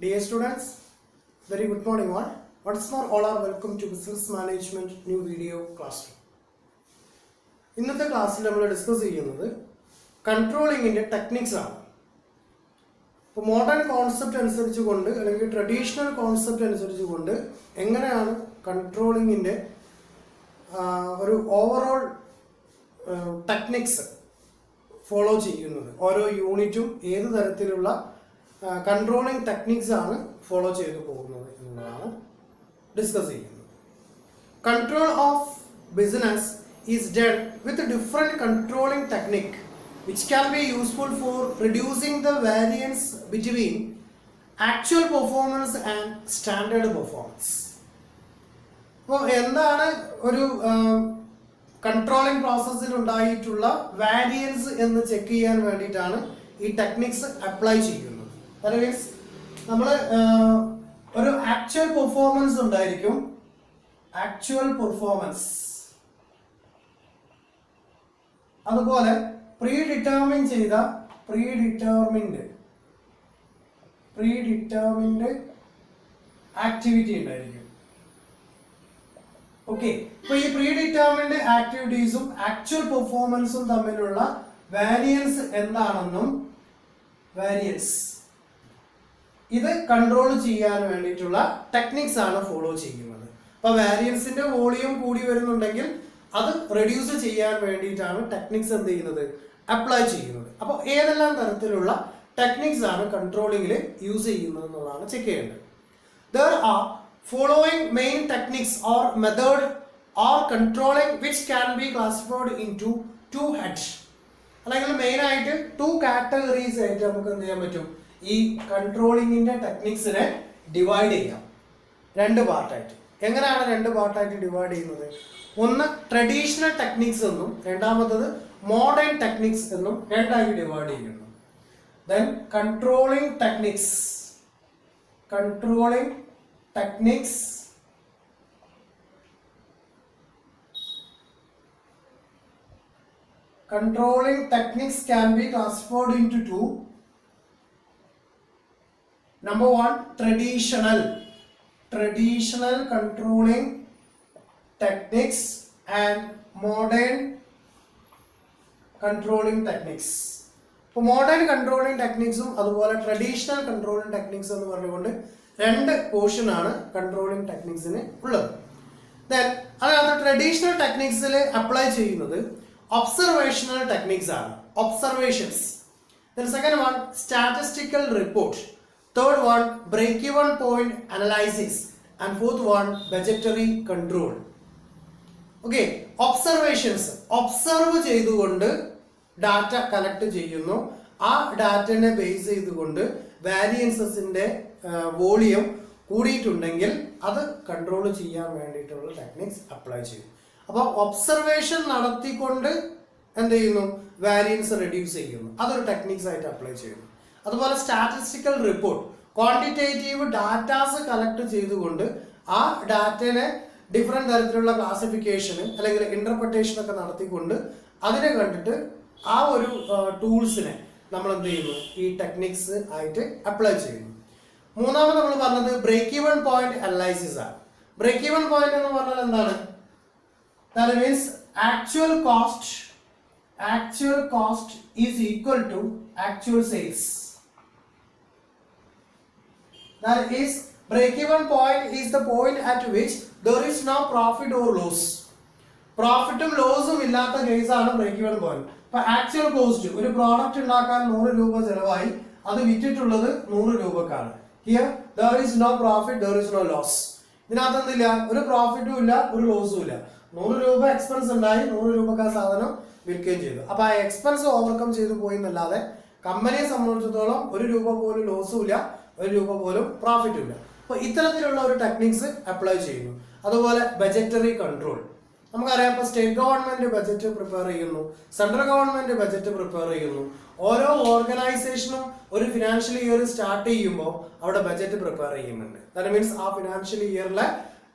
Dear students, very good morning all. Once more all are welcome to Business Management new video classroom. ഇന്നത്തെ ക്ലാസ്സിൽ നമ്മൾ discuss ചെയ്യുന്നത് കൺട്രോളിങ്ങിൻ്റെ techniques ആണ്. ഇപ്പോൾ modern concept അനുസരിച്ചുകൊണ്ട് അല്ലെങ്കിൽ ട്രഡീഷണൽ കോൺസെപ്റ്റ് അനുസരിച്ചുകൊണ്ട് എങ്ങനെയാണ് കൺട്രോളിങ്ങിൻ്റെ ഒരു ഓവറോൾ ടെക്നിക്സ് ഫോളോ ചെയ്യുന്നത്, ഓരോ യൂണിറ്റും ഏത് തരത്തിലുള്ള കൺട്രോളിംഗ് ടെക്നിക്സ് ആണ് ഫോളോ ചെയ്തു പോകുന്നത് എന്നുള്ളതാണ് ഡിസ്കസ് ചെയ്യുന്നത്. Control of business is done with different controlling technique which can be useful for reducing the variance between actual performance and standard performance. അപ്പോൾ എന്താണ് ഒരു കൺട്രോളിംഗ് പ്രോസസ്സിൽ ഉണ്ടായിട്ടുള്ള വാരിയൻസ് എന്ന് ചെക്ക് ചെയ്യാൻ വേണ്ടിയിട്ടാണ് ഈ ടെക്നിക്സ് അപ്ലൈ ചെയ്യുന്നത്. ദാറ്റ് മീൻസ് നമ്മൾ ഒരു ആക്ച്വൽ പെർഫോമൻസ് ഉണ്ടായിരിക്കും. ആക്ച്വൽ പെർഫോമൻസ് അതുപോലെ പ്രീഡിറ്റർമിൻ ചെയ്ത പ്രീഡിറ്റർമിൻഡ് ആക്ടിവിറ്റി ഉണ്ടായിരിക്കും. ഓക്കെ, ഇപ്പൊ ഈ പ്രീഡിറ്റർമിൻഡ് ആക്ടിവിറ്റീസും ആക്ച്വൽ പെർഫോമൻസും തമ്മിലുള്ള വാരിയൻസ് എന്താണെന്നും വാരിയൻസ് ഇത് കൺട്രോൾ ചെയ്യാൻ വേണ്ടിയിട്ടുള്ള ടെക്നിക്സ് ആണ് ഫോളോ ചെയ്യുന്നത്. അപ്പൊ വാരിയൻസിന്റെ വോളിയം കൂടി വരുന്നുണ്ടെങ്കിൽ അത് റെഡ്യൂസ് ചെയ്യാൻ വേണ്ടിയിട്ടാണ് ടെക്നിക്സ് എന്ത് ചെയ്യുന്നത്, അപ്ലൈ ചെയ്യുന്നത്. അപ്പോൾ ഏതെല്ലാം തരത്തിലുള്ള ടെക്നിക്സ് ആണ് കൺട്രോളിങ്ങിൽ യൂസ് ചെയ്യുന്നത് എന്നുള്ളതാണ് ചെക്ക് ചെയ്യേണ്ടത്. There are following main techniques or method or controlling which can be classified into two heads. അല്ലെങ്കിൽ മെയിൻ ആയിട്ട് 2 കാറ്റഗറീസ് ആയിട്ട് നമുക്ക് എന്ത് ചെയ്യാൻ പറ്റും, ഈ കൺട്രോളിങ്ങിന്റെ ടെക്നിക്സിനെ ഡിവൈഡ് ചെയ്യാം 2 പാർട്ടായിട്ട്. എങ്ങനെയാണ് 2 പാർട്ടായിട്ട് ഡിവൈഡ് ചെയ്യുന്നത്? ഒന്ന് ട്രഡീഷണൽ ടെക്നിക്സ് എന്നും രണ്ടാമത്തത് മോഡേൺ ടെക്നിക്സ് എന്നും രണ്ടായി ഡിവൈഡ് ചെയ്യുന്നു. Then controlling techniques can be classified into 2. Number 1, traditional controlling techniques and modern controlling techniques. ഇപ്പോൾ മോഡേൺ കൺട്രോളിംഗ് ടെക്നിക്സും അതുപോലെ ട്രഡീഷണൽ കൺട്രോളിംഗ് ടെക്നിക്സ് എന്ന് പറഞ്ഞുകൊണ്ട് 2 പോർഷൻ ആണ് കൺട്രോളിംഗ് ടെക്നിക്സിന് ഉള്ളത്. ദെൻ അതിനകത്ത് ട്രഡീഷണൽ ടെക്നിക്സിൽ അപ്ലൈ ചെയ്യുന്നത് ഒബ്സർവേഷണൽ ടെക്നിക്സ് ആണ്, observations. Then second one statistical report, third one break even point analysis and fourth one budgetary control. Okay, observations, observe ചെയ്തുകൊണ്ട് ഡാറ്റ കളക്ട് ചെയ്യുന്നു. ആ ഡാറ്റനെ ബേസ് ചെയ്തുകൊണ്ട് വാരിയൻസസിന്റെ വോളിയം കൂടിയിട്ടുണ്ടെങ്കിൽ അത് കൺട്രോൾ ചെയ്യാൻ വേണ്ടിയിട്ടുള്ള ടെക്നിക്സ് അപ്ലൈ ചെയ്യും. അപ്പോൾ ഒബ്സർവേഷൻ നടത്തിക്കൊണ്ട് എന്ത് ചെയ്യുന്നു, വാരിയൻസ് റെഡ്യൂസ് ചെയ്യുന്നു. അതൊരു ടെക്നിക്സ് ആയിട്ട് അപ്ലൈ ചെയ്യുന്നു. അതുപോലെ statistical report, quantitative datas collect ചെയ്തുകൊണ്ട് ആ ഡാറ്റനെ ഡിഫറെൻറ്റ് തരത്തിലുള്ള ക്ലാസിഫിക്കേഷന് അല്ലെങ്കിൽ ഇന്റർപ്രിട്ടേഷൻ ഒക്കെ നടത്തിക്കൊണ്ട് അതിനെ കണ്ടിട്ട് ആ ഒരു ടൂൾസിനെ നമ്മൾ എന്ത് ചെയ്യുന്നു, ഈ ടെക്നിക്സ് ആയിട്ട് അപ്ലൈ ചെയ്യുന്നു. മൂന്നാമത് നമ്മൾ പറഞ്ഞത് ബ്രേക്ക് ഈവൻ പോയിന്റ് അനലൈസിസ് ആണ്. ബ്രേക്ക് ഈവൻ പോയിന്റ് എന്ന് പറഞ്ഞാൽ എന്താണ്? That means actual cost is equal to actual sales. That is, break-even point is the point at which there is no profit or loss. പ്രോഫിറ്റും ലോസും ഇല്ലാത്ത കേസാണ് break even point. ഇപ്പൊ actual cost, ഒരു product ഉണ്ടാക്കാൻ 100 രൂപ ചെലവായി, അത് വിറ്റിട്ടുള്ളത് 100 രൂപക്കാണ്. Here there is no profit, there is no loss. ഇതിനകത്ത് എന്തില്ല, ഒരു പ്രോഫിറ്റും ഇല്ല, ഒരു ലോസും ഇല്ല. 100 രൂപ എക്സ്പെൻസ് ഉണ്ടായി, 100 രൂപക്ക് ആ സാധനം വിൽക്കുകയും ചെയ്തു. അപ്പൊ ആ എക്സ്പെൻസ് ഓവർകം ചെയ്തു പോയി എന്നല്ലാതെ കമ്പനിയെ സംബന്ധിച്ചിടത്തോളം 1 രൂപ പോലും ലോസും ഇല്ല, 1 രൂപ പോലും പ്രോഫിറ്റും ഇല്ല. അപ്പൊ ഇത്തരത്തിലുള്ള ഒരു ടെക്നിക്സ് അപ്ലൈ ചെയ്യുന്നു. അതുപോലെ ബജറ്ററി കൺട്രോൾ, നമുക്കറിയാം. ഇപ്പൊ സ്റ്റേറ്റ് ഗവൺമെന്റ് ബജറ്റ് പ്രിപ്പയർ ചെയ്യുന്നു, സെൻട്രൽ ഗവൺമെന്റ് ബജറ്റ് പ്രിപ്പയർ ചെയ്യുന്നു. ഓരോ ഓർഗനൈസേഷനും ഒരു ഫിനാൻഷ്യൽ ഇയർ സ്റ്റാർട്ട് ചെയ്യുമ്പോൾ അവിടെ ബജറ്റ് പ്രിപ്പയർ ചെയ്യുന്നുണ്ട്. ദാറ്റ് മീൻസ് ആ ഫിനാൻഷ്യൽ ഇയറിലെ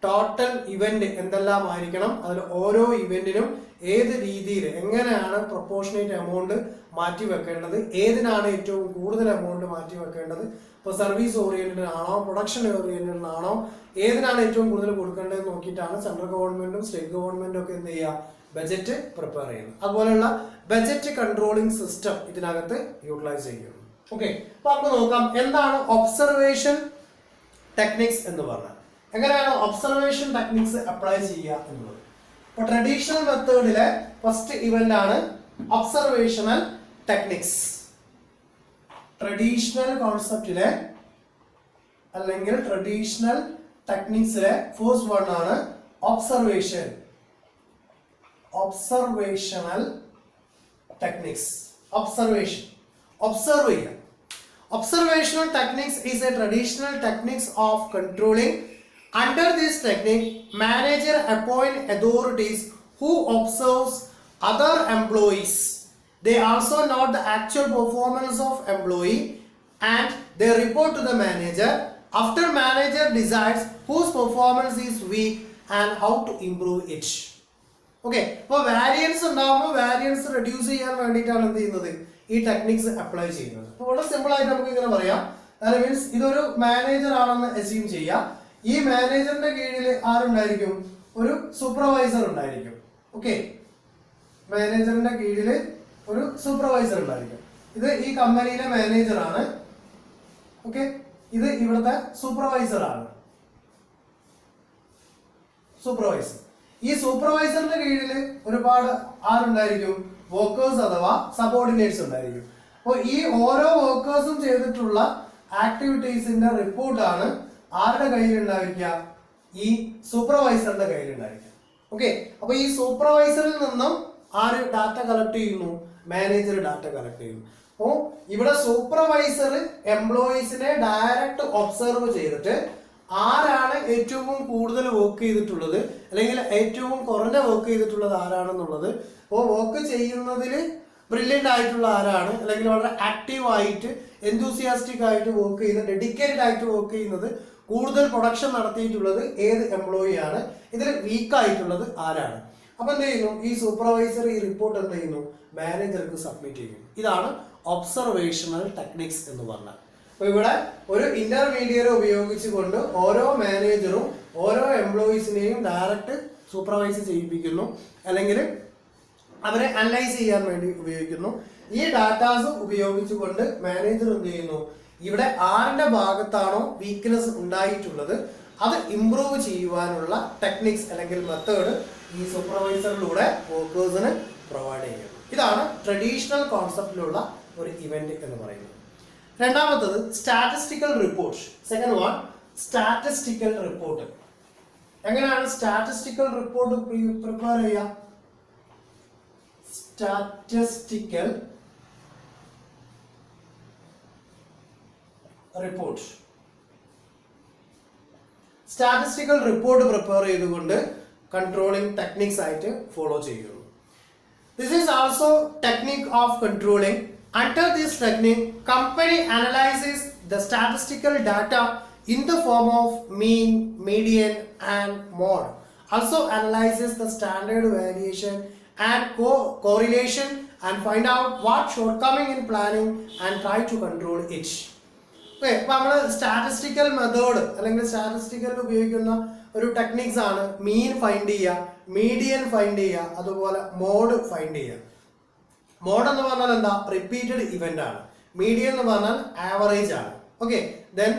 ടോട്ടൽ ഇവന്റ് എന്തെല്ലാമായിരിക്കണം, അതിൽ ഓരോ ഇവന്റിനും ഏത് രീതിയിൽ എങ്ങനെയാണ് പ്രൊപ്പോർഷനേറ്റ് എമൗണ്ട് മാറ്റി വെക്കേണ്ടത്, ഏതിനാണ് ഏറ്റവും കൂടുതൽ എമൗണ്ട് മാറ്റി വെക്കേണ്ടത്, ഇപ്പോൾ സർവീസ് ഓറിയന്റഡ് ആണോ പ്രൊഡക്ഷൻ ഓറിയന്റഡ് ആണോ, ഏതിനാണ് ഏറ്റവും കൂടുതൽ കൊടുക്കേണ്ടത് നോക്കിയിട്ടാണ് സെൻട്രൽ ഗവൺമെന്റും സ്റ്റേറ്റ് ഗവൺമെന്റും ഒക്കെ എന്ത് ചെയ്യുക, ബജറ്റ് പ്രിപ്പയർ ചെയ്യുന്നത്. അതുപോലെയുള്ള ബജറ്റ് കൺട്രോളിംഗ് സിസ്റ്റം ഇതിനകത്ത് യൂട്ടിലൈസ് ചെയ്യുന്നു. ഓക്കെ, അപ്പൊ നമുക്ക് നോക്കാം എന്താണ് ഒബ്സർവേഷൻ ടെക്നിക്സ് എന്ന് പറഞ്ഞാൽ, എങ്ങനെയാണ് ഒബ്സർവേഷൻ ടെക്നിക്സ് അപ്ലൈ ചെയ്യുക എന്നുള്ളത്. ഇപ്പൊ ട്രഡീഷണൽ മെത്തേഡിലെ ഫസ്റ്റ് ഇവന്റ് ആണ് ഒബ്സർവേഷണൽ ടെക്നിക്സ്. ട്രഡീഷണൽ കോൺസെപ്റ്റിലെ അല്ലെങ്കിൽ ട്രഡീഷണൽ ടെക്നിക്സിലെ ഫസ്റ്റ് വൺ ആണ് observation. Observational techniques. Observation, observe ചെയ്യുക. Observational techniques is a traditional techniques of controlling. Under this technique, manager appoint authorities who observes other employees. They also note the actual performance of employee and they report to the manager. After manager decides whose performance is weak and how to improve it. Okay, അപ്പോൾ variance ഉണ്ടാകുമ്പോൾ variance reduce ചെയ്യാൻ വേണ്ടിയിട്ടാണ് എന്ത് ചെയ്യുന്നത്, ഈ techniques apply ചെയ്യുന്നത്. അപ്പോൾ വളരെ സിമ്പിൾ ആയിട്ട് നമുക്ക് ഇങ്ങനെ പറയാം. അത് മീൻസ് ഇതൊരു മാനേജർ ആണെന്ന് അസ്യൂം ചെയ്യാം. ഈ മാനേജറിന്റെ കീഴിൽ ആരുണ്ടായിരിക്കും, ഒരു സൂപ്പർവൈസർ ഉണ്ടായിരിക്കും. ഓക്കെ, മാനേജറിന്റെ കീഴിൽ ഒരു സൂപ്പർവൈസർ ഉണ്ടായിരിക്കും. ഇത് ഈ കമ്പനിയിലെ മാനേജർ ആണ്. ഓക്കെ, ഇത് ഇവിടുത്തെ സൂപ്പർവൈസർ ആണ്. സൂപ്പർവൈസർ. ഈ സൂപ്പർവൈസറിന്റെ കീഴിൽ ഒരുപാട് ആരുണ്ടായിരിക്കും, വർക്കേഴ്സ് അഥവാ സബോർഡിനേറ്റ്സ് ഉണ്ടായിരിക്കും. അപ്പോൾ ഈ ഓരോ വർക്കേഴ്സും ചെയ്തിട്ടുള്ള ആക്ടിവിറ്റീസിന്റെ റിപ്പോർട്ടാണ് ആരുടെ കയ്യിലുണ്ടായിരിക്കുക, ഈ സൂപ്പർവൈസറിന്റെ കയ്യിലുണ്ടായിരിക്കുക. ഓക്കെ, അപ്പൊ ഈ സൂപ്പർവൈസറിൽ നിന്നും ആര് ഡാറ്റ കളക്ട് ചെയ്യുന്നു, മാനേജർ ഡാറ്റ കളക്ട് ചെയ്യുന്നു. അപ്പോൾ ഇവിടെ സൂപ്പർവൈസർ എംപ്ലോയീസിനെ ഡയറക്റ്റ് ഒബ്സർവ് ചെയ്തിട്ട് ആരാണ് ഏറ്റവും കൂടുതൽ വർക്ക് ചെയ്തിട്ടുള്ളത് അല്ലെങ്കിൽ ഏറ്റവും കുറഞ്ഞ വർക്ക് ചെയ്തിട്ടുള്ളത് ആരാണെന്നുള്ളത്, അപ്പോൾ വർക്ക് ചെയ്യുന്നതിൽ ബ്രില്യൻ്റ് ആയിട്ടുള്ള ആരാണ് അല്ലെങ്കിൽ വളരെ ആക്റ്റീവ് ആയിട്ട് എന്തൂസിയാസ്റ്റിക് ആയിട്ട് വർക്ക് ചെയ്യുന്നത്, ഡെഡിക്കേറ്റഡ് ആയിട്ട് വർക്ക് ചെയ്യുന്നത്, കൂടുതൽ പ്രൊഡക്ഷൻ നടത്തിയിട്ടുള്ളത് ഏത് എംപ്ലോയി ആണ്, ഇതിൽ വീക്ക് ആയിട്ടുള്ളത് ആരാണ്. അപ്പൊ എന്ത് ചെയ്യുന്നു, ഈ സൂപ്പർവൈസർ ഈ റിപ്പോർട്ട് എന്ത് ചെയ്യുന്നു, മാനേജർക്ക് സബ്മിറ്റ് ചെയ്യുന്നു. ഇതാണ് ഒബ്സർവേഷണൽ ടെക്നിക്സ് എന്ന് പറഞ്ഞാൽ. അപ്പൊ ഇവിടെ ഒരു ഇന്റർമീഡിയറ്റ് ഉപയോഗിച്ചുകൊണ്ട് ഓരോ മാനേജറും ഓരോ എംപ്ലോയീസിനെയും ഡയറക്റ്റ് സൂപ്പർവൈസ് ചെയ്യിപ്പിക്കുന്നു, അല്ലെങ്കിൽ അവരെ അനലൈസ് ചെയ്യാൻ വേണ്ടി ഉപയോഗിക്കുന്നു. ഈ ഡാറ്റാസ് ഉപയോഗിച്ചുകൊണ്ട് മാനേജർ എന്ത് ചെയ്യുന്നു, ഇവിടെ ആരുടെ ഭാഗത്താണോ വീക്ക്നെസ് ഉണ്ടായിട്ടുള്ളത് അത് ഇംപ്രൂവ് ചെയ്യുവാനുള്ള ടെക്നിക്സ് അല്ലെങ്കിൽ മെത്തേഡ് ഈ സൂപ്പർവൈസറിലൂടെ വർക്കേഴ്സിന് പ്രൊവൈഡ് ചെയ്യുന്നു. ഇതാണ് ട്രഡീഷണൽ കോൺസെപ്റ്റിലുള്ള ഒരു ഇവന്റ് എന്ന് പറയുന്നത്. രണ്ടാമത്തത് statistical report. Second one statistical report. എങ്ങനെയാണ് സ്റ്റാറ്റിസ്റ്റിക്കൽ റിപ്പോർട്ട് പ്രിപ്പയർ ചെയ്യുക? Statistical report. Statistical report prepare ചെയ്തുകൊണ്ട് കൺട്രോളിംഗ് ടെക്നിക്സ് ആയിട്ട് ഫോളോ ചെയ്യുന്നു. This is also technique of controlling. Under this technique, company analyzes the statistical data in the form of mean, median, and mode. Also analyzes the standard variation and correlation and find out what shortcoming in planning and try to control it. Okay, അപ്പോൾ നമ്മൾ statistical method അല്ലെങ്കിൽ statistical ഉപയോഗിക്കുന്ന ഒരു techniques ആണ് മീൻ find ചെയ്യുക, median find ചെയ്യുക, അതുപോലെ mode find ചെയ്യുക. മോഡ് എന്ന് പറഞ്ഞാൽ എന്താ, റിപ്പീറ്റഡ് ഇവന്റ് ആണ്. മീഡിയൻ എന്ന് പറഞ്ഞാൽ ആവറേജ് ആണ്. ഓക്കെ, ദെൻ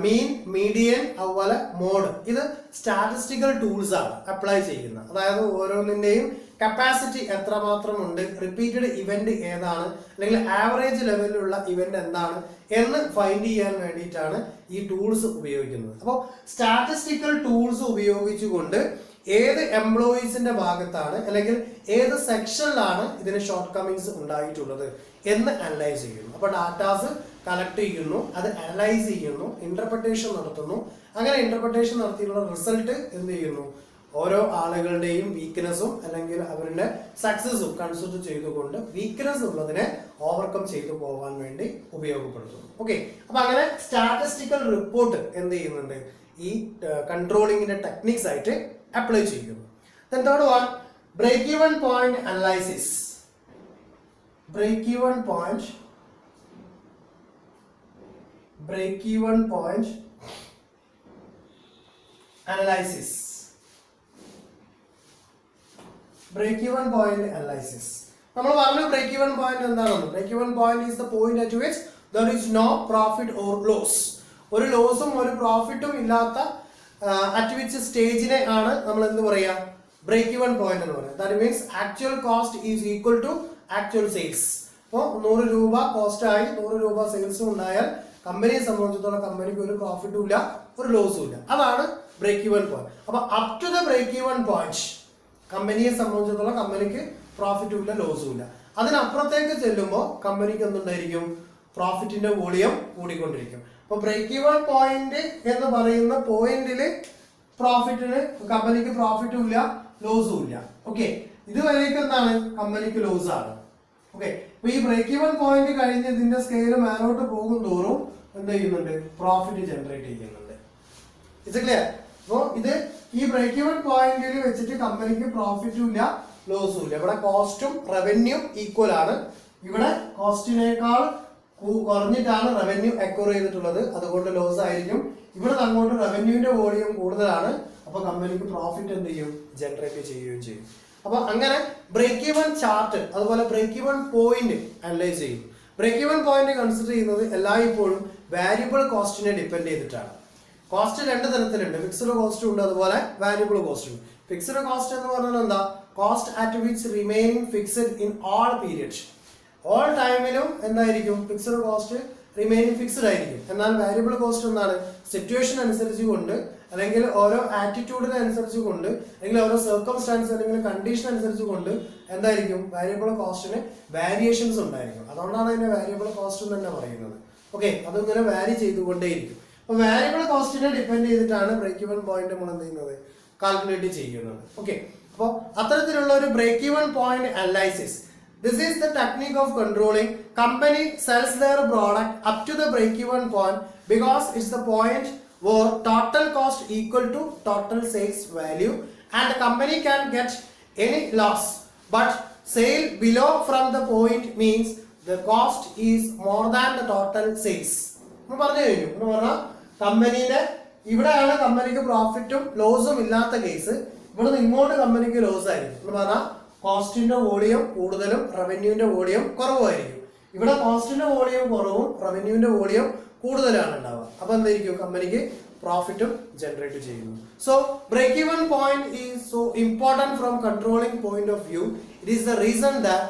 മീൻ, മീഡിയൻ, അതുപോലെ മോഡ്. ഇത് സ്റ്റാറ്റിസ്റ്റിക്കൽ ടൂൾസ് ആണ് അപ്ലൈ ചെയ്യുന്നത്. അതായത് ഓരോന്നിന്റെയും കപ്പാസിറ്റി എത്രമാത്രം ഉണ്ട്, റിപ്പീറ്റഡ് ഇവന്റ് ഏതാണ്, അല്ലെങ്കിൽ ആവറേജ് ലെവലിലുള്ള ഇവന്റ് എന്താണ് എന്ന് ഫൈൻഡ് ചെയ്യാൻ വേണ്ടിയിട്ടാണ് ഈ ടൂൾസ് ഉപയോഗിക്കുന്നത്. അപ്പോൾ സ്റ്റാറ്റിസ്റ്റിക്കൽ ടൂൾസ് ഉപയോഗിച്ചുകൊണ്ട് ഏത് എംപ്ലോയീസിന്റെ ഭാഗത്താണ് അല്ലെങ്കിൽ ഏത് സെക്ഷനിലാണ് ഇതിന് ഷോർട്ട് കമ്മിങ്സ് ഉണ്ടായിട്ടുള്ളത് എന്ന് അനലൈസ് ചെയ്യുന്നു. അപ്പോൾ ഡാറ്റാസ് കളക്ട് ചെയ്യുന്നു, അത് അനലൈസ് ചെയ്യുന്നു, ഇന്റർപ്രിട്ടേഷൻ നടത്തുന്നു. അങ്ങനെ ഇന്റർപ്രിട്ടേഷൻ നടത്തിയുള്ള റിസൾട്ട് എന്ത് ചെയ്യുന്നു, ഓരോ ആളുകളുടെയും വീക്ക്നെസ്സും അല്ലെങ്കിൽ അവരുടെ സക്സസും കൺസിഡർ ചെയ്തുകൊണ്ട് വീക്ക്നെസ് ഉള്ളതിനെ ഓവർകം ചെയ്തു പോകാൻ വേണ്ടി ഉപയോഗപ്പെടുത്തുന്നു. ഓക്കെ, അപ്പൊ അങ്ങനെ സ്റ്റാറ്റിസ്റ്റിക്കൽ റിപ്പോർട്ട് എന്ത് ചെയ്യുന്നുണ്ട്, ഈ കൺട്രോളിങ്ങിന്റെ ടെക്നിക്സ് ആയിട്ട് അപ്ലൈ ചെയ്യുന്നു. Then third one, break-even point analysis. Break-even point analysis. Break-even point analysis. നമ്മൾ പറഞ്ഞു break-even point എന്താണെന്ന്. Break-even point is the point at which there is no profit or loss. ഒരു ലോസും ഒരു പ്രോഫിറ്റും ഇല്ലാത്ത at which സ്റ്റേജിനെ ആണ് നമ്മൾ എന്ത് പറയാ, break-even point എന്ന് പറയുന്നത്. That means actual cost is equal to actual sales. അപ്പോൾ 100 രൂപ കോസ്റ്റ് ആയി 100 രൂപ സെയിൽസും ഉണ്ടായാൽ കമ്പനിയെ സംബന്ധിച്ചിടത്തോളം കമ്പനിക്ക് ഒരു പ്രോഫിറ്റും ഇല്ല, ഒരു ലോസും ഇല്ല. അതാണ് break-even point. അപ്പോൾ up to the break-even point കമ്പനിയെ സംബന്ധിച്ചിടത്തോളം കമ്പനിക്ക് പ്രോഫിറ്റും ഇല്ല, ലോസും ഇല്ല. അതിനപ്പുറത്തേക്ക് ചെല്ലുമ്പോൾ കമ്പനിക്ക് എന്തുണ്ടായിരിക്കും, പ്രോഫിറ്റിന്റെ വോളിയം കൂടിക്കൊണ്ടിരിക്കും. അപ്പൊ break-even പോയിന്റ് എന്ന് പറയുന്ന പോയിന്റിൽ പ്രോഫിറ്റിന് കമ്പനിക്ക് പ്രോഫിറ്റും ഇല്ല, ലോസും ഇല്ല. ഓക്കെ, ഇതുവരേക്ക് എന്താണ്, കമ്പനിക്ക് ലോസ് ആണ്. ഓക്കെ, അപ്പൊ ഈ break-even പോയിന്റ് കഴിഞ്ഞ് ഇതിന്റെ സ്കെയിൽ മേലോട്ട് പോകും തോറും എന്ത് ചെയ്യുന്നുണ്ട്, പ്രോഫിറ്റ് ജനറേറ്റ് ചെയ്യുന്നുണ്ട്. ഇത് ക്ലിയർ? അപ്പോൾ ഇത് ഈ break-even പോയിന്റിൽ വെച്ചിട്ട് കമ്പനിക്ക് പ്രോഫിറ്റും ഇല്ല, ലോസും ഇല്ല. ഇവിടെ കോസ്റ്റും റവന്യൂ ഈക്വൽ ആണ്. ഇവിടെ കോസ്റ്റിനേക്കാൾ കുറഞ്ഞിട്ടാണ് റവന്യൂ അക്വയർ ചെയ്തിട്ടുള്ളത്, അതുകൊണ്ട് ലോസ് ആയിരിക്കും. ഇവിടെ അങ്ങോട്ട് റവന്യൂവിന്റെ വോളിയം കൂടുതലാണ്, അപ്പൊ കമ്പനിക്ക് പ്രോഫിറ്റ് എന്ത് ചെയ്യും, ജനറേറ്റ് ചെയ്യുകയും ചെയ്യും. അപ്പൊ അങ്ങനെ break-even ചാർട്ട് അതുപോലെ break-even പോയിന്റ് അനലൈസ് ചെയ്യും. break-even പോയിന്റ് കൺസിഡർ ചെയ്യുന്നത് എല്ലായ്പ്പോഴും വാരിയബിൾ കോസ്റ്റിനെ ഡിപ്പെൻഡ് ചെയ്തിട്ടാണ്. കോസ്റ്റ് രണ്ട് തരത്തിലുണ്ട്, ഫിക്സ്ഡ് കോസ്റ്റ് ഉണ്ട്, അതുപോലെ വാരിയബിൾ കോസ്റ്റ് ഉണ്ട്. ഫിക്സ്ഡ് കോസ്റ്റ് എന്ന് പറഞ്ഞാൽ എന്താ, cost at which remaining fixed in all period. All ടൈമിലും എന്തായിരിക്കും, ഫിക്സ്ഡ് കോസ്റ്റ് റിമൈനിങ് ഫിക്സ്ഡ് ആയിരിക്കും. എന്നാൽ വാരിയബിൾ കോസ്റ്റ് എന്താണ്, സിറ്റുവേഷൻ അനുസരിച്ച് കൊണ്ട് അല്ലെങ്കിൽ ഓരോ ആറ്റിറ്റ്യൂഡിനെ അനുസരിച്ച് കൊണ്ട് അല്ലെങ്കിൽ ഓരോ സർക്കംസ്റ്റാൻസ് അല്ലെങ്കിൽ കണ്ടീഷൻ അനുസരിച്ച് കൊണ്ട് എന്തായിരിക്കും, വാരിയബിൾ കോസ്റ്റിന് വേരിയേഷൻസ് ഉണ്ടായിരിക്കും. അതുകൊണ്ടാണ് അതിനെ വാരിയബിൾ കോസ്റ്റ് എന്ന് തന്നെ പറയുന്നത്. ഓക്കെ, അതിങ്ങനെ വാരി ചെയ്തുകൊണ്ടേയിരിക്കും. അപ്പൊ വാരിയബിൾ കോസ്റ്റിനെ ഡിപ്പെൻഡ് ചെയ്തിട്ടാണ് break-even പോയിന്റ് നമ്മൾ എന്ത് ചെയ്യുന്നത്, കാൽക്കുലേറ്റ് ചെയ്യുന്നത്. ഓക്കെ, അപ്പോൾ അത്തരത്തിലുള്ള ഒരു break-even point analysis, this is the technique of controlling. Company sells their product up to the break-even point because it's the point where total cost equal to total sales value and the company can get any loss, but sale below from the point means the cost is more than the total sales. പറഞ്ഞു കഴിഞ്ഞു എന്ന് പറഞ്ഞാൽ കമ്പനിയുടെ ഇവിടെയാണ് കമ്പനിക്ക് പ്രോഫിറ്റും ലോസും ഇല്ലാത്ത case, ഇവിടുന്ന് ഇങ്ങോട്ട് കമ്പനിക്ക് ലോസ് ആയിരിക്കും എന്ന് പറഞ്ഞാൽ കോസ്റ്റിന്റെ വോളിയം കൂടുതലും റവന്യൂവിന്റെ വോളിയം കുറവായിരിക്കും. ഇവിടെ കോസ്റ്റിന്റെ വോളിയം കുറവും റവന്യൂവിന്റെ വോളിയം കൂടുതലാണ് ഉണ്ടാവുക. അപ്പൊ എന്തായിരിക്കും, കമ്പനിക്ക് പ്രോഫിറ്റും ജനറേറ്റ് ചെയ്യുന്നു. So break-even point is so important from controlling point of view. It is the reason that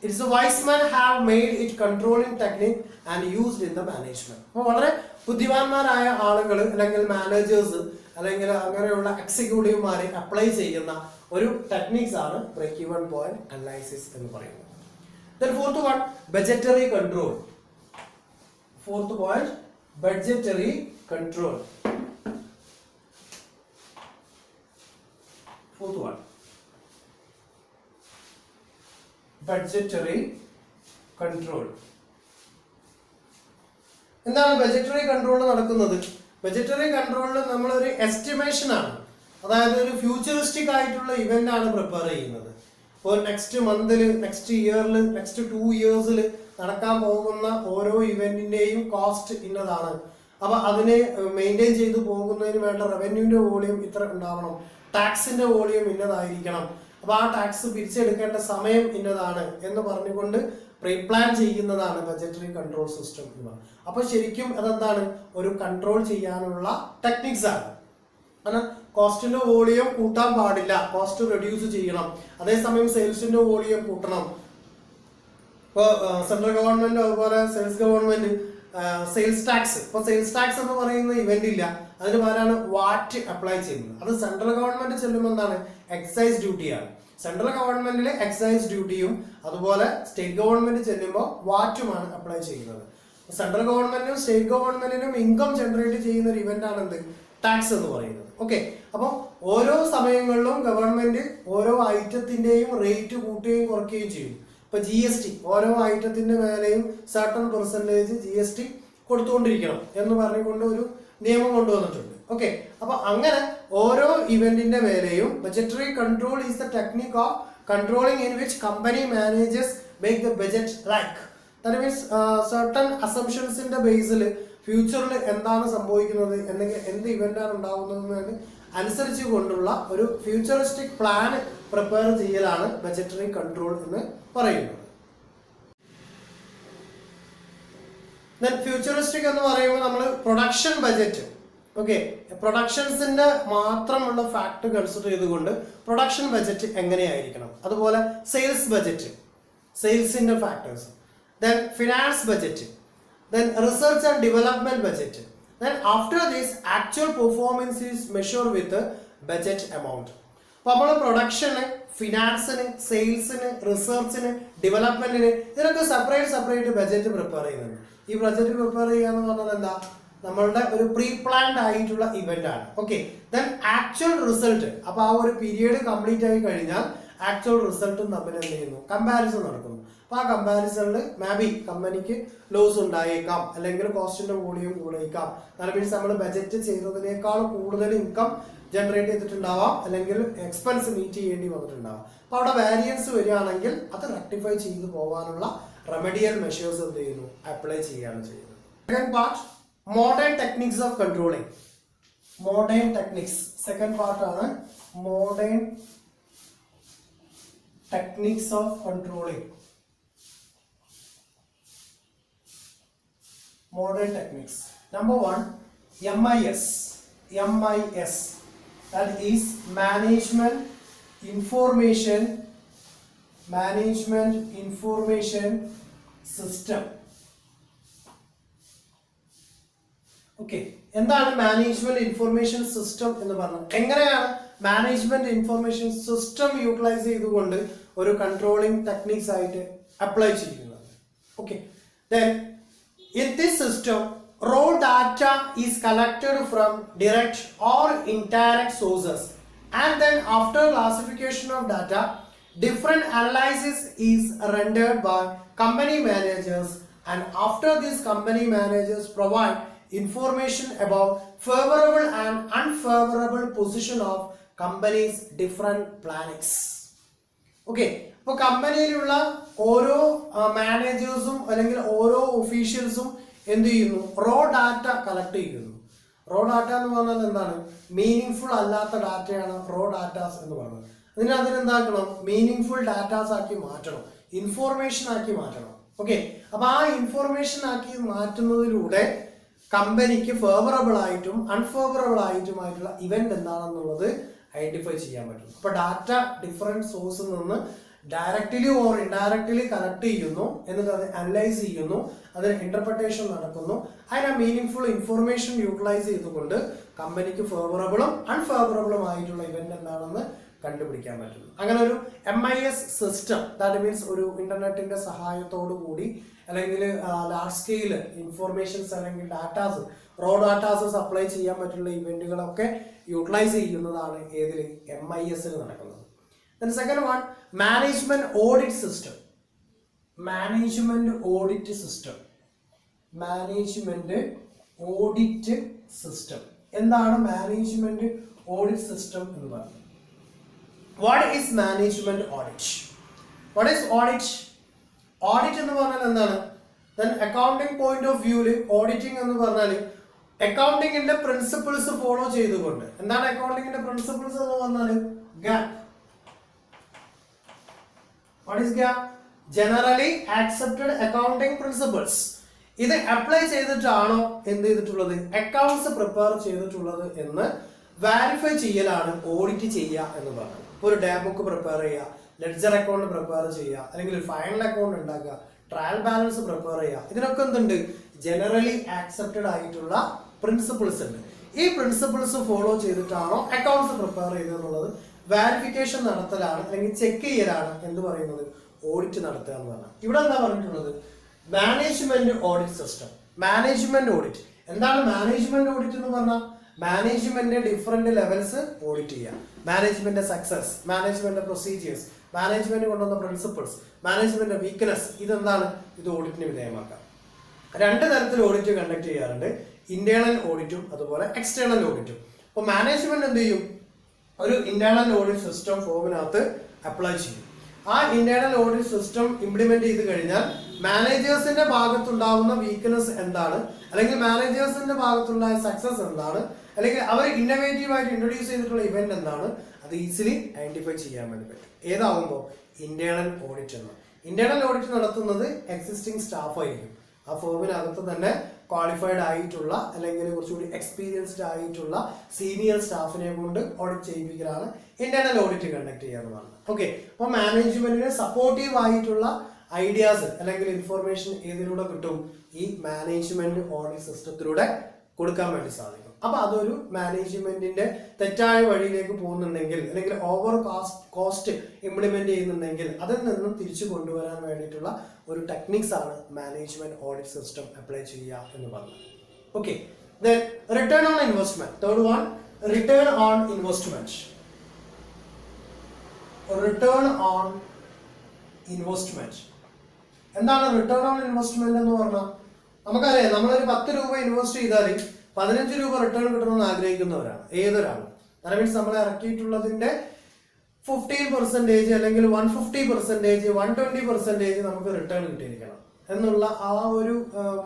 it is a wise man have made it controlling technique and used in the management. അപ്പോൾ വളരെ ബുദ്ധിമാന്മാരായ ആളുകൾ അല്ലെങ്കിൽ managers അല്ലെങ്കിൽ അങ്ങനെയുള്ള എക്സിക്യൂട്ടീവുമാരെ apply ചെയ്യുന്ന ഒരു techniques ആണ് break-even point analysis എന്ന് പറയുന്നത്. Then fourth one, budgetary control. Fourth point, budgetary control. Fourth one, budgetary control. എന്താണ് ബജറ്ററി കൺട്രോൾ നടക്കുന്നത്? ബജറ്ററി കൺട്രോളിൽ നമ്മളൊരു എസ്റ്റിമേഷൻ ആണ്, അതായത് ഒരു ഫ്യൂച്ചറിസ്റ്റിക് ആയിട്ടുള്ള ഇവന്റ് ആണ് പ്രിപ്പയർ ചെയ്യുന്നത്. ഇപ്പോൾ നെക്സ്റ്റ് മന്തിൽ, നെക്സ്റ്റ് ഇയറിൽ, നെക്സ്റ്റ് 2 ഇയേഴ്സിൽ നടക്കാൻ പോകുന്ന ഓരോ ഇവന്റിന്റെയും കോസ്റ്റ് ഇന്നതാണ്. അപ്പൊ അതിനെ മെയിൻറ്റെയിൻ ചെയ്തു പോകുന്നതിന് വേണ്ട റവന്യൂവിന്റെ വോളിയം ഇത്ര ഉണ്ടാവണം, ടാക്സിന്റെ വോളിയം ഇന്നതായിരിക്കണം, അപ്പൊ ആ ടാക്സ് പിരിച്ചെടുക്കേണ്ട സമയം ഇന്നതാണ് എന്ന് പറഞ്ഞുകൊണ്ട് പ്രീപ്ലാൻ ചെയ്യുന്നതാണ് ബജറ്ററി കൺട്രോൾ സിസ്റ്റം എന്ന് പറയുന്നത്. അപ്പൊ ശരിക്കും അതെന്താണ്, ഒരു കൺട്രോൾ ചെയ്യാനുള്ള ടെക്നിക്സ് ആണ്. കാരണം കോസ്റ്റിന്റെ വോളിയം കൂട്ടാൻ പാടില്ല, കോസ്റ്റ് റെഡ്യൂസ് ചെയ്യണം, അതേസമയം സെയിൽസിന്റെ വോളിയം കൂട്ടണം. ഇപ്പോൾ സെൻട്രൽ ഗവൺമെന്റ് അതുപോലെ സെയിൽസ് ഗവൺമെന്റ് സെയിൽസ് ടാക്സ്, ഇപ്പൊ സെയിൽസ് ടാക്സ് എന്ന് പറയുന്ന ഇവന്റ് ഇല്ല, അതിന് പകരമാണ് വാറ്റ് അപ്ലൈ ചെയ്യുന്നത്. അത് സെൻട്രൽ ഗവൺമെന്റ് ചെല്ലുമ്പോൾ എന്താണ്, എക്സൈസ് ഡ്യൂട്ടിയാണ്. സെൻട്രൽ ഗവൺമെന്റിലെ എക്സൈസ് ഡ്യൂട്ടിയും അതുപോലെ സ്റ്റേറ്റ് ഗവൺമെന്റ് ചെല്ലുമ്പോൾ വാറ്റുമാണ് അപ്ലൈ ചെയ്യുന്നത്. സെൻട്രൽ ഗവൺമെന്റിനും സ്റ്റേറ്റ് ഗവൺമെന്റിനും ഇൻകം ജനറേറ്റ് ചെയ്യുന്ന ഒരു ഇവന്റ് ആണ് എന്ത്, ടാക്സ് എന്ന് പറയുന്നത്. ഓക്കെ, അപ്പോൾ ഓരോ സമയങ്ങളിലും ഗവൺമെന്റ് ഓരോ ഐറ്റത്തിന്റെയും റേറ്റ് കൂട്ടുകയും കുറയ്ക്കുകയും ചെയ്യും. ഇപ്പൊ GST ഓരോ ഐറ്റത്തിന്റെ മേലെയും സർട്ടൺ പെർസെന്റേജ് GST കൊടുത്തുകൊണ്ടിരിക്കണം എന്ന് പറഞ്ഞുകൊണ്ട് ഒരു നിയമം കൊണ്ടുവന്നിട്ടുണ്ട്. ഓക്കെ, അപ്പൊ അങ്ങനെ ഓരോ ഇവന്റിന്റെ മേലെയും budgetary control is the technique of controlling in which company managers make the budget like. That means certain അസംഷൻസിന്റെ ബേസിൽ ഫ്യൂച്ചറിൽ എന്താണ് സംഭവിക്കുന്നത്, അല്ലെങ്കിൽ എന്ത് ഇവന്റാണ് ഉണ്ടാകുന്നത് അനുസരിച്ച് കൊണ്ടുള്ള ഒരു ഫ്യൂച്ചറിസ്റ്റിക് പ്ലാൻ പ്രിപ്പയർ ചെയ്യലാണ് ബജറ്ററി കൺട്രോൾ എന്ന് പറയുന്നത്. ഫ്യൂച്ചറിസ്റ്റിക് എന്ന് പറയുമ്പോൾ നമ്മൾ പ്രൊഡക്ഷൻ ബജറ്റ്, ഓക്കെ, പ്രൊഡക്ഷൻസിന്റെ മാത്രമുള്ള ഫാക്ട് കൺസിഡർ ചെയ്തുകൊണ്ട് പ്രൊഡക്ഷൻ ബജറ്റ് എങ്ങനെയായിരിക്കണം, അതുപോലെ സെയിൽസ് ബജറ്റ്, സെയിൽസിന്റെ factors, then finance budget, then research and development budget, then after this actual performance is measured with the budget amount. അപ്പോൾ നമ്മൾ പ്രൊഡക്ഷന്, ഫിനാൻസിന്, സെയിൽസിന്, റിസർച്ചിന്, ഡെവലപ്മെന്റിന് ഇതിനൊക്കെ സെപ്പറേറ്റ് ബജറ്റ് പ്രിപ്പയർ ചെയ്യുന്നുണ്ട്. ഈ ബജറ്റ് പ്രിപ്പയർ ചെയ്യുക എന്ന് പറഞ്ഞാൽ എന്താ, നമ്മളുടെ ഒരു പ്രീ പ്ലാൻഡ് ആയിട്ടുള്ള ഇവന്റ് ആണ്. ഓക്കെ, ദെൻ ആക്ച്വൽ റിസൾട്ട്, അപ്പൊ ആ ഒരു പീരിയഡ് കംപ്ലീറ്റ് ആയി കഴിഞ്ഞാൽ ആക്ച്വൽ റിസൾട്ടും തമ്മിൽ എന്ത് ചെയ്യുന്നു, കമ്പാരിസൺ നടക്കുന്നു. അപ്പൊ ആ കമ്പാരിസണിൽ മേബി കമ്പനിക്ക് ലോസ് ഉണ്ടായേക്കാം, അല്ലെങ്കിൽ കോസ്റ്റിന്റെ വോളിയം കൂടിയേക്കാം. ദാറ്റ് മീൻസ് നമ്മൾ ബജറ്റ് ചെയ്തതിനേക്കാൾ കൂടുതൽ ഇൻകം ജനറേറ്റ് ചെയ്തിട്ടുണ്ടാവാം, അല്ലെങ്കിൽ എക്സ്പെൻസ് മീറ്റ് ചെയ്യേണ്ടി വന്നിട്ടുണ്ടാവാം. അപ്പൊ അവിടെ വേരിയൻസ് വരികയാണെങ്കിൽ അത് റെക്ടിഫൈ ചെയ്തു പോകാനുള്ള റെമഡിയൽ മെഷേഴ്സ് എന്ത് ചെയ്യുന്നു, അപ്ലൈ ചെയ്യുകയാണ് ചെയ്യുന്നത്. Second part modern techniques of controlling. Modern techniques second പാർട്ടാണ് modern techniques of controlling. Modern techniques. Number 1, MIS. That is Management Information System. Okay. എന്താണ് മാനേജ്മെന്റ് ഇൻഫർമേഷൻ സിസ്റ്റം എന്ന് പറഞ്ഞത്? എങ്ങനെയാണ് മാനേജ്മെന്റ് ഇൻഫർമേഷൻ സിസ്റ്റം യൂട്ടിലൈസ് ചെയ്തുകൊണ്ട് ഒരു controlling techniques ആയിട്ട് apply ചെയ്യുന്നത്? Okay, then in this system raw data is collected from direct or indirect sources, and then after classification of data different analysis is rendered by company managers, and after this company managers provide information about favorable and unfavorable position of companies different plannings. Okay, അപ്പൊ കമ്പനിയിലുള്ള ഓരോ മാനേജേഴ്സും അല്ലെങ്കിൽ ഓരോ ഒഫീഷ്യൽസും എന്ത് ചെയ്യുന്നു, raw data collect ചെയ്യുന്നു. Raw data എന്ന് പറഞ്ഞാൽ എന്താണ്, മീനിങ് അല്ലാത്ത ഡാറ്റയാണ് റോ ഡാറ്റാസ് എന്ന് പറയുന്നത്. അതിനെന്താക്കണം, മീനിങ് ഫുൾ ഡാറ്റാസ് ആക്കി മാറ്റണം, ഇൻഫോർമേഷൻ ആക്കി മാറ്റണം. ഓക്കെ, അപ്പൊ ആ ഇൻഫോർമേഷൻ ആക്കി മാറ്റുന്നതിലൂടെ കമ്പനിക്ക് ഫേവറബിൾ ആയിട്ടും അൺഫേവറബിൾ ആയിട്ടുമായിട്ടുള്ള ഇവന്റ് എന്താണെന്നുള്ളത് ഐഡന്റിഫൈ ചെയ്യാൻ പറ്റും. അപ്പൊ ഡാറ്റ ഡിഫറെന്റ് സോഴ്സിൽ നിന്ന് ഡയറക്റ്റ്ലി ഓർ ഇൻഡയറക്റ്റ്ലി കളക്ട് ചെയ്യുന്നു, എന്നിട്ട് അത് അനലൈസ് ചെയ്യുന്നു, അതിന് ഇന്റർപ്രിട്ടേഷൻ നടക്കുന്നു. അതിന് മീനിങ് ഫുൾ ഇൻഫോർമേഷൻ യൂട്ടിലൈസ് ചെയ്തുകൊണ്ട് കമ്പനിക്ക് ഫേവറബിളും അൺഫേവറബിളും ആയിട്ടുള്ള ഇവന്റ് എന്താണെന്ന് കണ്ടുപിടിക്കാൻ പറ്റുന്നു. അങ്ങനെ ഒരു MIS സിസ്റ്റം, ദാറ്റ് മീൻസ് ഒരു ഇന്റർനെറ്റിന്റെ സഹായത്തോടു കൂടി അല്ലെങ്കിൽ ലാർജ് സ്കെയിൽ ഇൻഫോർമേഷൻസ് അല്ലെങ്കിൽ ഡാറ്റാസ്, റോ ഡാറ്റാസ് സപ്ലൈ ചെയ്യാൻ പറ്റുന്ന ഇവന്റുകളൊക്കെ യൂട്ടിലൈസ് ചെയ്യുന്നതാണ് ഏതിൽ, MISൽ നടക്കുന്നത്. Then second one, management audit system. Management audit system. എന്താണ് മാനേജ്മെന്റ് ഓഡിറ്റ് സിസ്റ്റം എന്ന് പറയുന്നത്? What is management audit? What is audit? Audit എന്ന് പറഞ്ഞാൽ എന്താണ്? Then accounting point of view auditing എന്ന് പറഞ്ഞാൽ അക്കൗണ്ടിങ്ങിന്റെ പ്രിൻസിപ്പിൾസ് ഫോളോ ചെയ്തുകൊണ്ട്. എന്താണ് അക്കൗണ്ടിങ്ങിന്റെ പ്രിൻസിപ്പിൾസ് എന്ന് പറഞ്ഞാൽ? GAAP. What is GAAP? Generally accepted accounting principles. ഇത് അപ്ലൈ ചെയ്തിട്ടാണോ എന്ത് ചെയ്തിട്ടുള്ളത്, അക്കൗണ്ട്സ് പ്രിപ്പയർ ചെയ്തിട്ടുള്ളത് എന്ന് വെരിഫൈ ചെയ്യലാണ് ഓഡിറ്റ് ചെയ്യുക എന്ന് പറയുന്നത്. ഇപ്പോൾ ഒരു ഡേ ബുക്ക് പ്രിപ്പയർ ചെയ്യുക, ലെഡ്ജർ അക്കൗണ്ട് പ്രിപ്പയർ ചെയ്യുക, അല്ലെങ്കിൽ ഫൈനൽ അക്കൗണ്ട് ഉണ്ടാക്കുക, ട്രയൽ ബാലൻസ് പ്രിപ്പയർ ചെയ്യുക, ഇതിനൊക്കെ എന്തുണ്ട്, ജനറലി ആക്സെപ്റ്റഡ് ആയിട്ടുള്ള പ്രിൻസിപ്പിൾസ് ഉണ്ട്. ഈ പ്രിൻസിപ്പിൾസ് ഫോളോ ചെയ്തിട്ടാണോ അക്കൗണ്ട്സ് പ്രിപ്പയർ ചെയ്തെന്നുള്ളത് വെരിഫിക്കേഷൻ നടത്തലാണ്, അല്ലെങ്കിൽ ചെക്ക് ചെയ്യലാണ് എന്ത് പറയുന്നത്, ഓഡിറ്റ് നടത്തുക എന്ന് പറഞ്ഞാൽ. ഇവിടെ എന്താ പറഞ്ഞിട്ടുള്ളത്, management audit system. Management audit എന്താണ്? മാനേജ്മെന്റ് ഓഡിറ്റ് എന്ന് പറഞ്ഞാൽ മാനേജ്മെന്റ് ഡിഫറെന്റ് ലെവൽസ് ഓഡിറ്റ് ചെയ്യുക. Management success, management procedures, management കൊണ്ടുവന്ന പ്രിൻസിപ്പിൾസ്, മാനേജ്മെന്റിന്റെ വീക്ക്നെസ്, ഇതെന്താണ്, ഇത് ഓഡിറ്റിന് വിധേയമാക്കാം. രണ്ട് തരത്തിൽ ഓഡിറ്റ് കണ്ടക്ട് ചെയ്യാറുണ്ട്, ഇന്റേണൽ ഓഡിറ്റും അതുപോലെ എക്സ്റ്റേണൽ ഓഡിറ്റും. അപ്പോൾ മാനേജ്മെന്റ് എന്ത് ചെയ്യും, ഒരു ഇന്റേണൽ ഓഡിറ്റ് സിസ്റ്റം ഫോമിനകത്ത് അപ്ലൈ ചെയ്യും. ആ ഇന്റേണൽ ഓഡിറ്റ് സിസ്റ്റം ഇംപ്ലിമെന്റ് ചെയ്ത് കഴിഞ്ഞാൽ മാനേജേഴ്സിന്റെ ഭാഗത്തുണ്ടാവുന്ന വീക്ക്നെസ് എന്താണ്, അല്ലെങ്കിൽ മാനേജേഴ്സിന്റെ ഭാഗത്തുണ്ടായ സക്സസ് എന്താണ്, അല്ലെങ്കിൽ അവർ ഇന്നോവേറ്റീവ് ആയിട്ട് ഇൻട്രൊഡ്യൂസ് ചെയ്തിട്ടുള്ള ഇവന്റ് എന്താണ്, അത് ഈസിലി ഐഡന്റിഫൈ ചെയ്യാൻ വേണ്ടി പറ്റും. ഏതാവുമ്പോൾ ഇന്റേണൽ ഓഡിറ്റ് എന്ന്. ഇന്റേണൽ ഓഡിറ്റ് നടത്തുന്നത് എക്സിസ്റ്റിംഗ് സ്റ്റാഫ് ആയിരിക്കും. ആ ഫോമിനകത്ത് തന്നെ ക്വാളിഫൈഡ് ആയിട്ടുള്ള അല്ലെങ്കിൽ കുറച്ചുകൂടി എക്സ്പീരിയൻസ്ഡ് ആയിട്ടുള്ള സീനിയർ സ്റ്റാഫിനെ കൊണ്ട് ഓഡിറ്റ് ചെയ്യിപ്പിക്കലാണ് ഇന്റേണൽ ഓഡിറ്റ് കണ്ടക്ട് ചെയ്യാവുന്നതാണ്. ഓക്കെ, അപ്പോൾ മാനേജ്മെന്റിന് സപ്പോർട്ടീവ് ആയിട്ടുള്ള ഐഡിയാസ് അല്ലെങ്കിൽ ഇൻഫർമേഷൻ ഏതിലൂടെ കിട്ടും, ഈ മാനേജ്മെന്റ് ഓഡിറ്റ് സിസ്റ്റത്തിലൂടെ കൊടുക്കാൻ വേണ്ടി സാധിക്കും. അപ്പൊ അതൊരു മാനേജ്മെന്റിന്റെ തെറ്റായ വഴിയിലേക്ക് പോകുന്നുണ്ടെങ്കിൽ അല്ലെങ്കിൽ ഓവർ കോസ്റ്റ് ഇംപ്ലിമെന്റ് ചെയ്യുന്നുണ്ടെങ്കിൽ അതിൽ നിന്നും തിരിച്ചു കൊണ്ടുവരാൻ വേണ്ടിയിട്ടുള്ള ഒരു ടെക്നിക്സ് ആണ് മാനേജ്മെന്റ് ഓഡിറ്റ് സിസ്റ്റം അപ്ലൈ ചെയ്യുക എന്ന് പറഞ്ഞത്. Okay, then return on investment. Third one, return on investment. Return on investment. എന്താണ് റിട്ടേൺ ഓൺ ഇൻവെസ്റ്റ്മെന്റ് എന്ന് പറഞ്ഞാൽ? നമുക്കറിയാം, നമ്മളൊരു 10 രൂപ ഇൻവെസ്റ്റ് ചെയ്താൽ 15 രൂപ റിട്ടേൺ കിട്ടണമെന്ന് ആഗ്രഹിക്കുന്നവരാണ് ഏതൊരാളും. ദാറ്റ് മീൻസ് നമ്മൾ ഇറക്കിയിട്ടുള്ളതിന്റെ 15% അല്ലെങ്കിൽ 150%, 120% നമുക്ക് റിട്ടേൺ കിട്ടിയിരിക്കണം എന്നുള്ള ആ ഒരു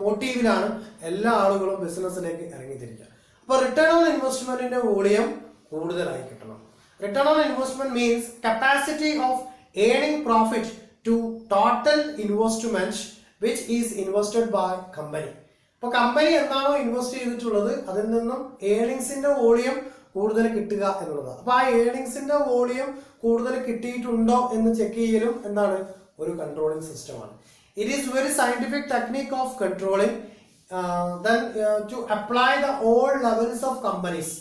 മോട്ടീവിലാണ് എല്ലാ ആളുകളും ബിസിനസ്സിലേക്ക് ഇറങ്ങിത്തിരിക്കുക. അപ്പൊ റിട്ടേൺ ഓൺ ഇൻവെസ്റ്റ്മെന്റിന്റെ വോളിയം കൂടുതലായി കിട്ടണം. Return on investment means capacity of earning profit to total investment which is invested by company. അപ്പൊ കമ്പനി എന്താണോ ഇൻവെസ്റ്റ് ചെയ്തിട്ടുള്ളത് അതിൽ നിന്നും ഏർണിങ്സിന്റെ വോളിയം കൂടുതൽ കിട്ടുക എന്നുള്ളതാണ്. അപ്പൊ ആ ഏർണിങ്സിന്റെ വോളിയം കൂടുതൽ കിട്ടിയിട്ടുണ്ടോ എന്ന് ചെക്ക് ചെയ്യലും എന്താണ്, ഒരു കൺട്രോളിംഗ് സിസ്റ്റമാണ്. It is very scientific technique of controlling to apply the all levels of companies.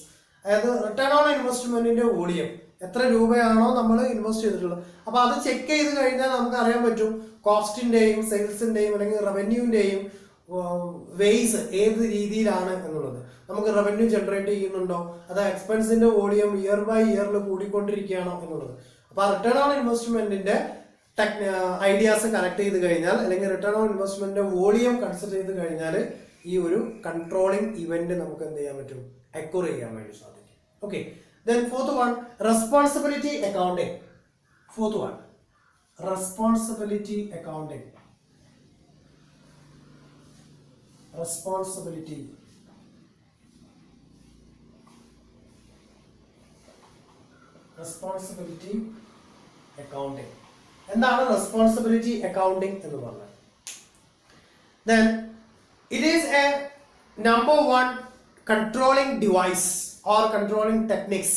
അതായത് റിട്ടേൺ ഓൺ ഇൻവെസ്റ്റ്മെന്റിന്റെ വോളിയം എത്ര രൂപയാണോ നമ്മൾ ഇൻവെസ്റ്റ് ചെയ്തിട്ടുള്ളത്, അപ്പൊ അത് ചെക്ക് ചെയ്ത് കഴിഞ്ഞാൽ നമുക്ക് അറിയാൻ പറ്റും കോസ്റ്റിന്റെയും സെയിൽസിന്റെയും അല്ലെങ്കിൽ റവന്യൂവിന്റെയും വേസ് ഏത് രീതിയിലാണ് എന്നുള്ളത്. നമുക്ക് റവന്യൂ ജനറേറ്റ് ചെയ്യുന്നുണ്ടോ, അത് എക്സ്പെൻസിന്റെ വോളിയം ഇയർ ബൈ ഇയറിൽ കൂടിക്കൊണ്ടിരിക്കുകയാണോ എന്നുള്ളത്. അപ്പൊ റിട്ടേൺ ഓൺ ഇൻവെസ്റ്റ്മെന്റിന്റെ ഐഡിയാസ് കണക്ട് ചെയ്ത് കഴിഞ്ഞാൽ അല്ലെങ്കിൽ റിട്ടേൺ ഓൺ ഇൻവെസ്റ്റ്മെന്റിന്റെ വോളിയം കൺസിഡർ ചെയ്ത് കഴിഞ്ഞാൽ ഈ ഒരു കൺട്രോളിംഗ് ഇവന്റ് നമുക്ക് എന്ത് ചെയ്യാൻ പറ്റും, അക്വയർ ചെയ്യാൻ വേണ്ടി സാധിക്കും. Okay, then fourth one, responsibility accounting. Fourth one, responsibility accounting. Responsibility accounting. എന്താണ് റെസ്പോൺസിബിലിറ്റി അക്കൗണ്ടിംഗ് എന്ന് പറഞ്ഞാൽ? Then it is a number one controlling device or controlling techniques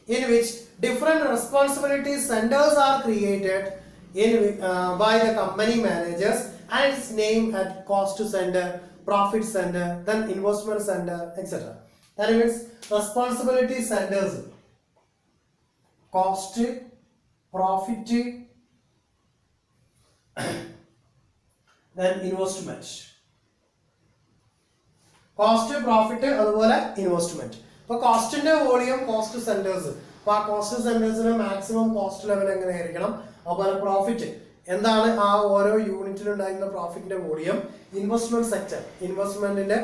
in which different responsibility centers are created by the company managers and its name at cost center, profit center, then investment center, etc. That means responsibility centers: cost, profit, then investment. Cost, profit, അതുപോലെ investment. അപ്പൊ കോസ്റ്റിന്റെ volume, cost centres. അപ്പൊ ആ cost സെന്റേഴ്സിന് maximum cost level എങ്ങനെയായിരിക്കണം, അതുപോലെ profit എന്താണ്, ആ ഓരോ യൂണിറ്റിലുണ്ടായിരുന്ന പ്രോഫിറ്റിന്റെ വോളിയം. ഇൻവെസ്റ്റ്മെന്റ് സെക്ടർ, ഇൻവെസ്റ്റ്മെന്റിന്റെ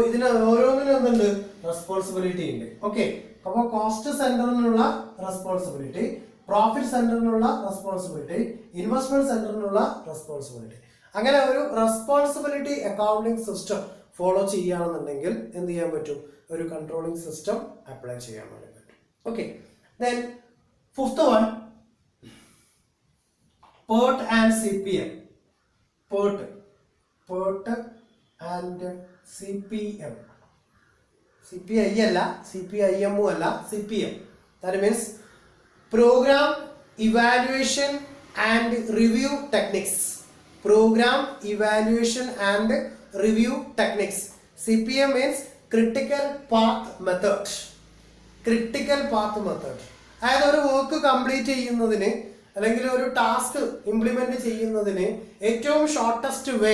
ഇതിന് ഓരോന്നിനും എന്തുണ്ട്, റെസ്പോൺസിബിലിറ്റി ഉണ്ട്. ഓക്കെ, അപ്പൊ കോസ്റ്റ് സെന്ററിനുള്ള റെസ്പോൺസിബിലിറ്റി, പ്രോഫിറ്റ് സെന്ററിനുള്ള റെസ്പോൺസിബിലിറ്റി, ഇൻവെസ്റ്റ്മെന്റ് സെന്ററിനുള്ള റെസ്പോൺസിബിലിറ്റി. അങ്ങനെ ഒരു റെസ്പോൺസിബിലിറ്റി അക്കൗണ്ടിംഗ് സിസ്റ്റം ഫോളോ ചെയ്യുകയാണെന്നുണ്ടെങ്കിൽ എന്ത് ചെയ്യാൻ പറ്റും, ഒരു കൺട്രോളിംഗ് സിസ്റ്റം അപ്ലൈ ചെയ്യാൻ വേണ്ടി പറ്റും. Okay, then fifth one, PERT and CPM. PERT and CPM. CPI അല്ല, CPIM അല്ല, CPM. That means Program Evaluation and Review Techniques. Program Evaluation and Review Techniques. CPM means Critical Path Method. Critical Path Method. അതായത് ഒരു work complete ചെയ്യുന്നതിന് അല്ലെങ്കിൽ ഒരു task implement ചെയ്യുന്നതിന് ഏറ്റവും shortest വേ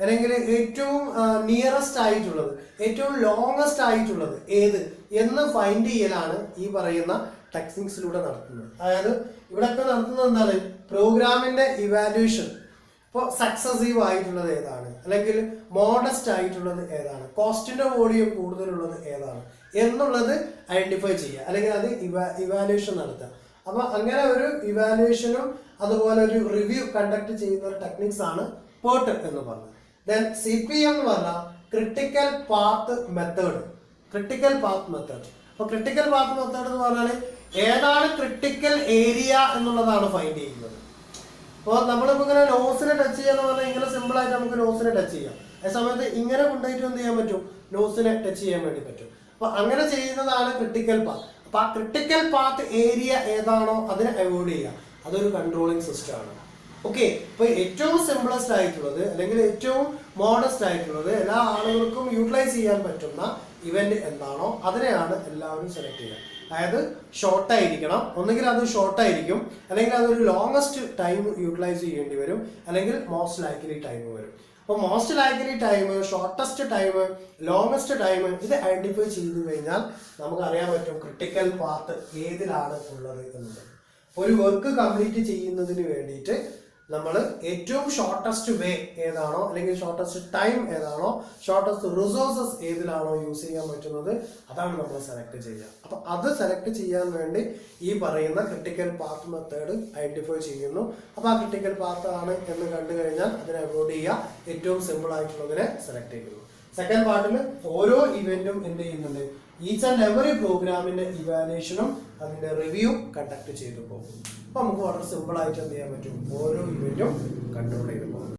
അല്ലെങ്കിൽ ഏറ്റവും നിയറസ്റ്റ് ആയിട്ടുള്ളത്, ഏറ്റവും ലോങ്ങസ്റ്റ് ആയിട്ടുള്ളത് ഏത് എന്ന് ഫൈൻഡ് ചെയ്യലാണ് ഈ പറയുന്ന ടെക്നിക്സിലൂടെ നടത്തുന്നത്. അതായത് ഇവിടെയൊക്കെ നടത്തുന്നത് എന്താണ്? പ്രോഗ്രാമിന്റെ ഇവാലുവേഷൻ. ഇപ്പോൾ സക്സസീവ് ആയിട്ടുള്ളത് ഏതാണ്, അല്ലെങ്കിൽ മോഡസ്റ്റ് ആയിട്ടുള്ളത് ഏതാണ്, കോസ്റ്റിന്റെ വോളിയം കൂടുതലുള്ളത് ഏതാണ് എന്നുള്ളത് ഐഡന്റിഫൈ ചെയ്യുക, അല്ലെങ്കിൽ അത് ഇവാലുവേഷൻ നടത്തുക. അപ്പൊ അങ്ങനെ ഒരു ഇവാലുവേഷനും അതുപോലെ ഒരു റിവ്യൂ കണ്ടക്ട് ചെയ്യുന്ന ഒരു ടെക്നിക്സ് ആണ് PERT എന്ന് പറഞ്ഞത്. ദെൻ CPM എന്ന് പറഞ്ഞാൽ critical path method. Critical path method. അപ്പൊ ക്രിട്ടിക്കൽ പാത്ത് മെത്തേഡ് എന്ന് പറഞ്ഞാൽ ഏതാണ് ക്രിട്ടിക്കൽ ഏരിയ എന്നുള്ളതാണ് ഫൈൻഡ് ചെയ്യുന്നത്. അപ്പോൾ നമ്മളിപ്പോൾ ഇങ്ങനെ നോസിനെ ടച്ച് ചെയ്യാന്ന് പറഞ്ഞാൽ ഇങ്ങനെ സിമ്പിൾ ആയിട്ട് നമുക്ക് നോസിനെ ടച്ച് ചെയ്യാം. അതേ സമയത്ത് ഇങ്ങനെ കൊണ്ടുപോയിട്ട് എന്ത് ചെയ്യാൻ പറ്റും? നോസിനെ ടച്ച് ചെയ്യാൻ വേണ്ടി പറ്റും. അപ്പൊ അങ്ങനെ ചെയ്യുന്നതാണ് ക്രിട്ടിക്കൽ പാത്ത്. അപ്പൊ ആ ക്രിട്ടിക്കൽ പാത്ത് ഏരിയ ഏതാണോ അതിനെ അവോയ്ഡ് ചെയ്യുക. അതൊരു കൺട്രോളിങ് സിസ്റ്റം ആണ്. ഓക്കെ. ഇപ്പൊ ഏറ്റവും സിംപിളസ്റ്റ് ആയിട്ടുള്ളത് അല്ലെങ്കിൽ ഏറ്റവും മോഡസ്റ്റ് ആയിട്ടുള്ളത് എല്ലാ ആളുകൾക്കും യൂട്ടിലൈസ് ചെയ്യാൻ പറ്റുന്ന ഇവന്റ് എന്താണോ അതിനെയാണ് എല്ലാവരും സെലക്ട് ചെയ്യുക. അതായത് ഷോർട്ട് ആയിരിക്കണം, ഒന്നുകിൽ അത് ഷോർട്ട് ആയിരിക്കും, അല്ലെങ്കിൽ അതൊരു ലോങ്ങസ്റ്റ് ടൈം യൂട്ടിലൈസ് ചെയ്യേണ്ടി വരും, അല്ലെങ്കിൽ മോസ്റ്റ് ലൈക്ലി ടൈം വരും. അപ്പോൾ most likely time, shortest time, longest time ഇത് ഐഡന്റിഫൈ ചെയ്തു കഴിഞ്ഞാൽ നമുക്ക് അറിയാൻ പറ്റും ക്രിട്ടിക്കൽ പാത്ത് ഏതിലാണ് ഉള്ളത് എന്നുള്ളത്. ഒരു വർക്ക് കംപ്ലീറ്റ് ചെയ്യുന്നതിന് വേണ്ടിയിട്ട് നമ്മൾ ഏറ്റവും ഷോർട്ടസ്റ്റ് വേ ഏതാണോ, അല്ലെങ്കിൽ ഷോർട്ടസ്റ്റ് ടൈം ഏതാണോ, ഷോർട്ടസ്റ്റ് റിസോഴ്സസ് ഏതിലാണോ യൂസ് ചെയ്യാൻ പറ്റുന്നത് അതാണ് നമ്മൾ സെലക്ട് ചെയ്യുക. അപ്പൊ അത് സെലക്ട് ചെയ്യാൻ വേണ്ടി ഈ പറയുന്ന ക്രിട്ടിക്കൽ പാത്ത് മെത്തേഡ് ഐഡന്റിഫൈ ചെയ്യുന്നു. അപ്പൊ ആ ക്രിട്ടിക്കൽ പാത്ത് ആണ് എന്ന് കണ്ടു കഴിഞ്ഞാൽ അതിനെ അവോയ്ഡ് ചെയ്യുക, ഏറ്റവും സിമ്പിൾ ആയിട്ടുള്ളതിനെ സെലക്ട് ചെയ്യുന്നു. സെക്കൻഡ് പാർട്ടിൽ ഓരോ ഇവന്റും എന്ത് ചെയ്യുന്നുണ്ട്? ഈച്ച് ആൻഡ് എവറി പ്രോഗ്രാമിന്റെ ഇവാലുവേഷനും അതിന്റെ റിവ്യൂ കണ്ടക്ട് ചെയ്തു പോകും. അപ്പൊ നമുക്ക് വളരെ സിമ്പിൾ ആയിട്ട് എന്ത് ചെയ്യാൻ പറ്റും? ഓരോ ഇവന്റും കൺട്രോൾ ചെയ്ത് പോകും.